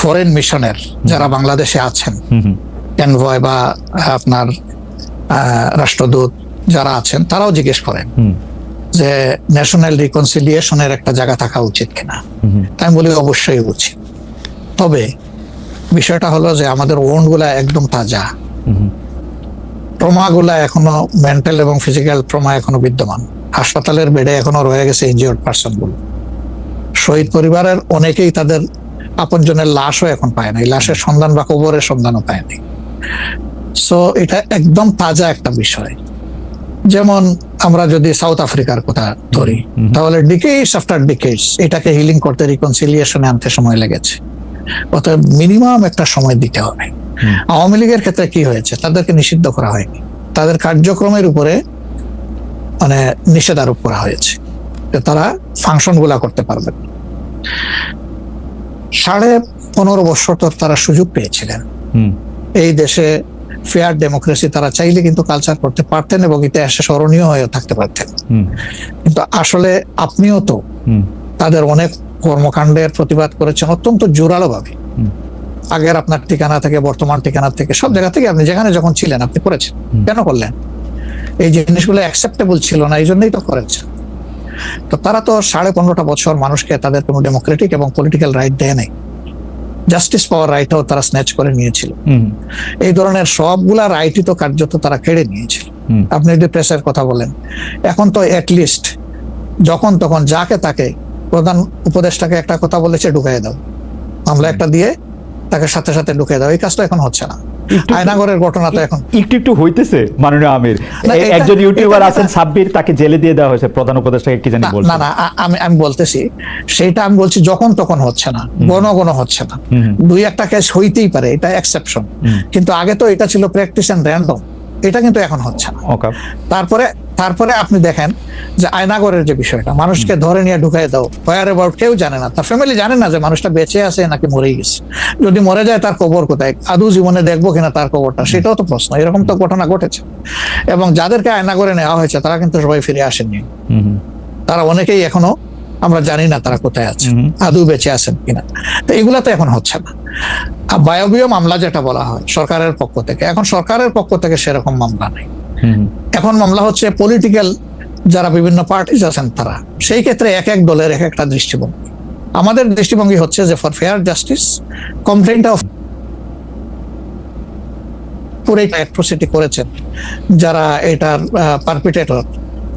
Foreign মিশনের যারা বাংলাদেশে আছেন, এনভয় বা আপনার রাষ্ট্রদূত যারা আছেন, তারাও জিজ্ঞেস করেন যে ন্যাশনাল রিকনসিলিয়েশনের একটা জায়গা থাকা উচিত কিনা। তাই বলি অবশ্যই উচিত। তবে বিষয়টা হলো যে আমাদের ওন্ড গুলা একদম তাজা, ট্রমা গুলা এখনো মেন্টাল এবং ফিজিক্যাল ট্রমা এখনো বিদ্যমান। হাসপাতালের বেডে এখনো রয়ে গেছে ইনজিওর্ড পার্সন গুলো। শহীদ পরিবারের অনেকেই তাদের আপনজনের লাশও এখন পায় না, লাশের সন্ধান বা কবরের সন্ধানও পায়নি। সো এটা একদম তাজা একটা বিষয়। যেমন আমরা যদি সাউথ আফ্রিকার কথা ধরি, তাহলে ডিকেডস আফটার ডিকেডস এটাকে হিলিং করতে, রিকনসিলিয়েশনে আনতে সময় লেগেছে। অতএব মিনিমাম একটা সময় দিতে হবে। আওয়ামী লীগের ক্ষেত্রে কি হয়েছে, তাদেরকে নিষিদ্ধ করা হয়নি, তাদের কার্যক্রমের উপরে মানে নিষেধ আরোপ করা হয়েছে, তারা ফাংশন গুলা করতে পারবেন। 15.5 বছর তো তারা সুযোগ পেয়েছিলেন এই দেশে ফেয়ার ডেমোক্রেসি, তারা চাইলে কিন্তু কালচার করতে পারতেন এবং ইতিহাসে স্মরণীয় হয়ে থাকতে পারতেন। কিন্তু আসলে আপনিও তো তাদের অনেক কর্মকাণ্ডের প্রতিবাদ করেছেন অত্যন্ত জোরালো ভাবে। আগের আপনার ঠিকানা থেকে, বর্তমান ঠিকানা থেকে, সব জায়গা থেকে আপনি যেখানে যখন ছিলেন আপনি করেছেন। কেন করলেন? এই জিনিসগুলো অ্যাকসেপ্টেবল ছিল না, এই জন্যই তো করেছেন। তো তারা তো 15.5 বছর মানুষকে তাদের কোনো ডেমোক্রেটিক এবং পলিটিক্যাল রাইট দেয় নাই, জাস্টিস পাওয়ার রাইটও তারা স্ন্যাচ করে নিয়েছিল। এই ধরনের সবগুলা রাইটই তো কার্যত তারা কেড়ে নিয়েছিল। আপনি যদি প্রেসের কথা বলেন, এখন তো অ্যাটলিস্ট যখন তখন যাকে তাকে, প্রধান উপদেষ্টাকে একটা কথা বলেছে ঢুকাই দাও, মামলা একটা দিয়ে তাকে সাথে সাথে ঢুকিয়ে দাও, এই কাজটা এখন হচ্ছে না। আয়নাগরের ঘটনা তো এখন একটু হইতেছে। মাননীয় আমির, একজন ইউটিউবার আছেন সাব্বির, তাকে জেলে দিয়ে দেওয়া হয়েছে প্রধান উপদেষ্টাকে, কি জানি বলছে। না আমি বলতেছি সেইটা, আমি বলছি যখন তখন হচ্ছে না, ঘন হচ্ছে না, 2-1টা কেস হইতেই পারে, এটা এক্সেপশন। কিন্তু আগে তো এটা ছিল প্র্যাকটিস এন্ড র্যান্ডম, এটা কিন্তু এখন হচ্ছে না। তারপরে আপনি দেখেন যে আয়নাগরের যে বিষয়টা, মানুষকে ধরে নিয়ে ঢুকাই দাও, হোয়ার অ্যাবাউট, কেউ জানে না, তার ফ্যামিলি জানে না যে মানুষটা বেঁচে আছে নাকি মরেই গেছে। যদি মরে যায় তার কবর কোথায়, আদৌ জীবনে দেখবো কিনা তার কবরটা, সেটাও তো প্রশ্ন। এরকম তো ঘটনা ঘটেছে। এবং যাদেরকে আয়নাগরে নেওয়া হয়েছে তারা কিন্তু সবাই ফিরে আসেননি। তারা অনেকেই এখনো আমরা জানি না তারা কোথায় আছে, আদৌ বেঁচে আছেন কিনা। তো এগুলা তো এখন হচ্ছে না। বায়বীয় মামলা যেটা বলা হয় সরকারের পক্ষ থেকে, এখন সরকারের পক্ষ থেকে সেরকম মামলা নেই। এখন মামলা হচ্ছে পলিটিক্যাল যারা বিভিন্ন পার্টিজ আছেন তারা, সেই ক্ষেত্রে এক এক দলের এক একটা দৃষ্টিভঙ্গি। আমাদের দৃষ্টিভঙ্গি হচ্ছে যে for fair justice, complaint of পুরো অ্যাট্রোসিটি করেছেন যারা এটার পারপিটেটর,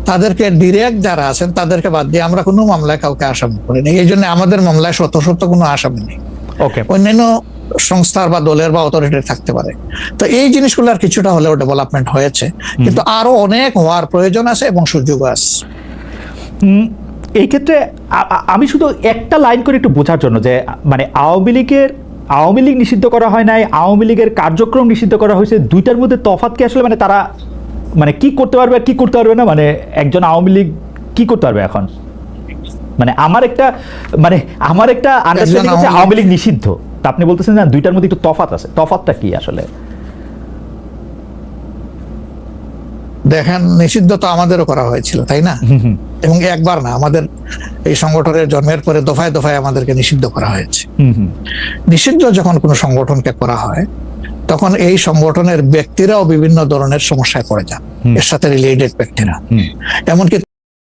তাদেরকে ডিরেক্ট যারা আছেন তাদেরকে বাদ দিয়ে আমরা কোনো মামলায় কাউকে আসামি করিনি। এই জন্য আমাদের মামলায় শত কোনো আসামি নেই। অন্যান্য সংস্থার বা দলের বা অথরিটির থাকতে পারে। তো এই জিনিসগুলোর কিছুটা হলেও ডেভেলপমেন্ট হয়েছে, কিন্তু আরো অনেক হওয়ার প্রয়োজন আছে এবং সুযোগ আছে। এই ক্ষেত্রে আমি শুধু একটা লাইন করে একটু বোঝার জন্য, যে মানে আওয়ামী লীগ নিষিদ্ধ করা হয় নাই, আওয়ামী লীগের কার্যক্রম নিষিদ্ধ করা হয়েছে, দুইটার মধ্যে তফাৎ কি আসলে? মানে তারা মানে কি করতে পারবে আর কি করতে পারবে না, মানে একজন আওয়ামী লীগ কি করতে পারবে এখন? মানে আমার একটা আন্ডারস্ট্যান্ডিং আছে আওয়ামী লীগ নিষিদ্ধ, তা আপনি বলতেছেন না দুইটার মধ্যে একটু তফাৎ আছে। তফাৎটা কি আসলে? দেখেন, নিষিদ্ধ তো আমাদেরও করা হয়েছিল, তাই না? এবং একবার না, আমাদের এই সংগঠনের জন্মের পরে দফায় দফায় আমাদেরকে নিষিদ্ধ করা হয়েছে। নিষিদ্ধ যখন কোনো সংগঠনকে করা হয় তখন এই সংগঠনের ব্যক্তিরাও বিভিন্ন ধরনের সমস্যায় পড়ে যান, এর সাথে রিলেটেড ব্যক্তিরা। এমনকি